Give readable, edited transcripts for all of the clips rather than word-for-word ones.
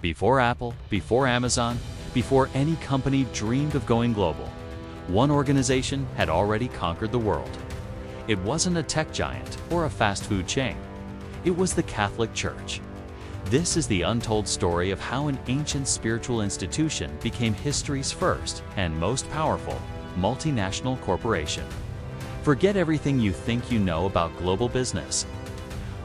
Before Apple, before Amazon, before any company dreamed of going global, one organization had already conquered the world. It wasn't a tech giant or a fast food chain. It was the Catholic Church. This is the untold story of how an ancient spiritual institution became history's first and most powerful multinational corporation. Forget everything you think you know about global business.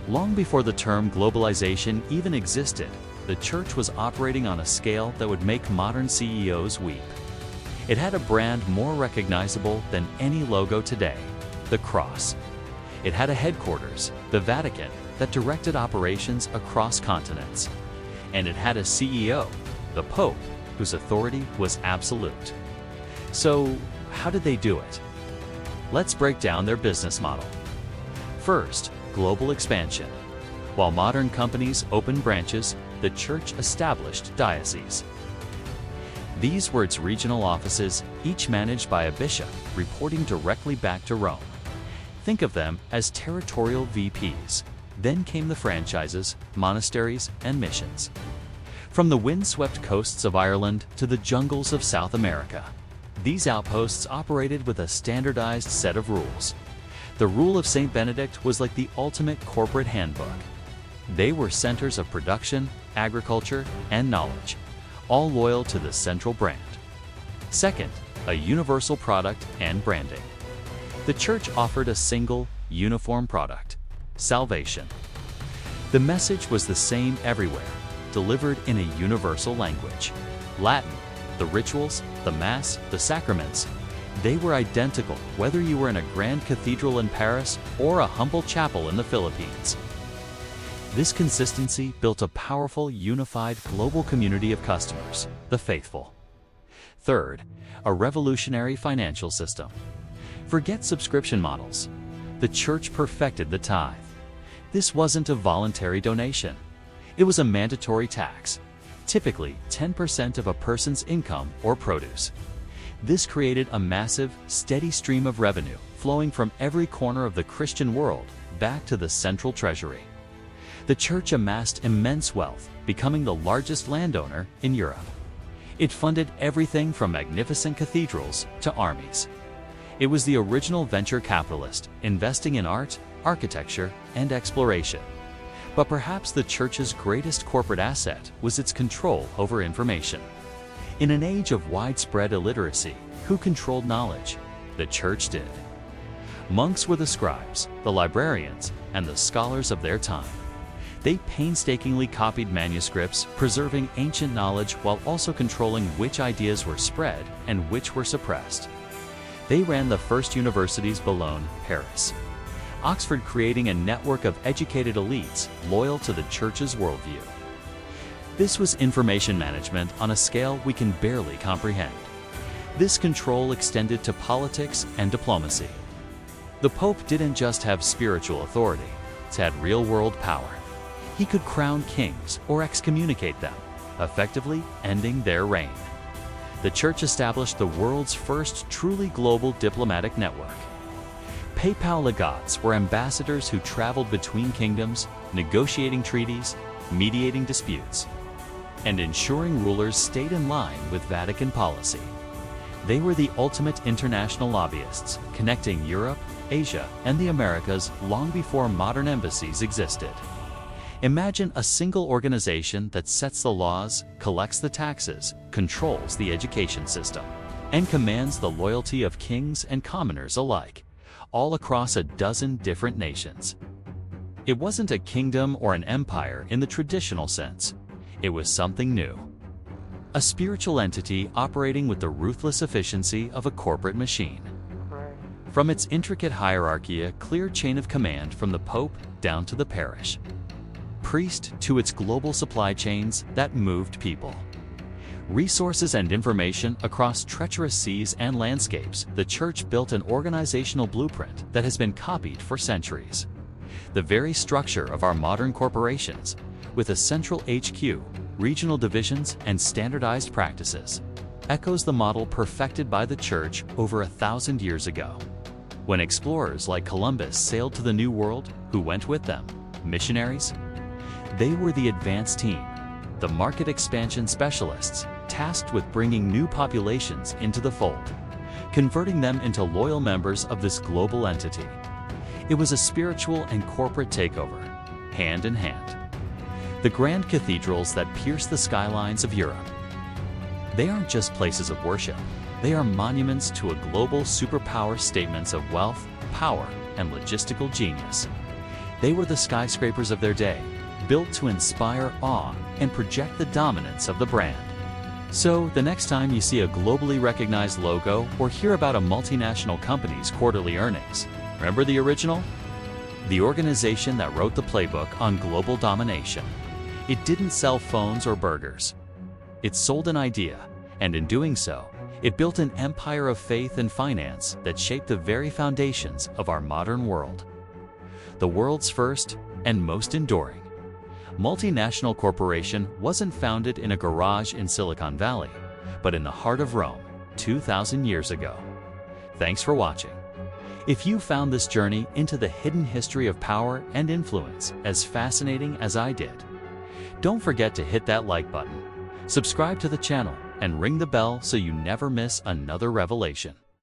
Long before the term globalization even existed, the church was operating on a scale that would make modern CEOs weep. It had a brand more recognizable than any logo today, the cross. It had a headquarters, the Vatican, that directed operations across continents. And it had a CEO, the Pope, whose authority was absolute. So, how did they do it? Let's break down their business model. First, global expansion. While modern companies opened branches, the church established dioceses. These were its regional offices, each managed by a bishop, reporting directly back to Rome. Think of them as territorial VPs. Then came the franchises, monasteries, and missions. From the windswept coasts of Ireland to the jungles of South America, these outposts operated with a standardized set of rules. The Rule of St. Benedict was like the ultimate corporate handbook. They were centers of production, agriculture, and knowledge, all loyal to the central brand. Second, a universal product and branding. The church offered a single, uniform product: salvation. The message was the same everywhere, delivered in a universal language. Latin, the rituals, the Mass, the sacraments, they were identical whether you were in a grand cathedral in Paris or a humble chapel in the Philippines. This consistency built a powerful, unified global community of customers, the faithful. Third, a revolutionary financial system. Forget subscription models. The church perfected the tithe. This wasn't a voluntary donation. It was a mandatory tax, typically 10% of a person's income or produce. This created a massive, steady stream of revenue flowing from every corner of the Christian world back to the central treasury. The church amassed immense wealth, becoming the largest landowner in Europe. It funded everything from magnificent cathedrals to armies. It was the original venture capitalist, investing in art, architecture, and exploration. But perhaps the church's greatest corporate asset was its control over information. In an age of widespread illiteracy, who controlled knowledge? The church did. Monks were the scribes, the librarians, and the scholars of their time. They painstakingly copied manuscripts, preserving ancient knowledge while also controlling which ideas were spread and which were suppressed. They ran the first universities: Bologna, Paris, Oxford, creating a network of educated elites loyal to the church's worldview. This was information management on a scale we can barely comprehend. This control extended to politics and diplomacy. The Pope didn't just have spiritual authority, he had real-world power. He could crown kings or excommunicate them, effectively ending their reign. The church established the world's first truly global diplomatic network. Papal legates were ambassadors who traveled between kingdoms, negotiating treaties, mediating disputes, and ensuring rulers stayed in line with Vatican policy. They were the ultimate international lobbyists, connecting Europe, Asia, and the Americas long before modern embassies existed. Imagine a single organization that sets the laws, collects the taxes, controls the education system, and commands the loyalty of kings and commoners alike, all across a dozen different nations. It wasn't a kingdom or an empire in the traditional sense. It was something new. A spiritual entity operating with the ruthless efficiency of a corporate machine. From its intricate hierarchy, a clear chain of command from the Pope down to the parish priest, to its global supply chains that moved people, resources, and information across treacherous seas and landscapes. The church built an organizational blueprint that has been copied for centuries. The very structure of our modern corporations, with a central HQ, regional divisions, and standardized practices, echoes the model perfected by the church over 1,000 years ago. When explorers like Columbus sailed to the New World, who went with them? Missionaries? They were the advance team, the market expansion specialists tasked with bringing new populations into the fold, converting them into loyal members of this global entity. It was a spiritual and corporate takeover, hand in hand. The grand cathedrals that pierce the skylines of Europe. They aren't just places of worship. They are monuments to a global superpower, statements of wealth, power, and logistical genius. They were the skyscrapers of their day, built to inspire awe and project the dominance of the brand. So, the next time you see a globally recognized logo or hear about a multinational company's quarterly earnings, remember the original? The organization that wrote the playbook on global domination. It didn't sell phones or burgers. It sold an idea, and in doing so, it built an empire of faith and finance that shaped the very foundations of our modern world. The world's first and most enduring multinational corporation wasn't founded in a garage in Silicon Valley, but in the heart of Rome, 2,000 years ago. Thanks for watching. If you found this journey into the hidden history of power and influence as fascinating as I did, don't forget to hit that like button, subscribe to the channel, and ring the bell so you never miss another revelation.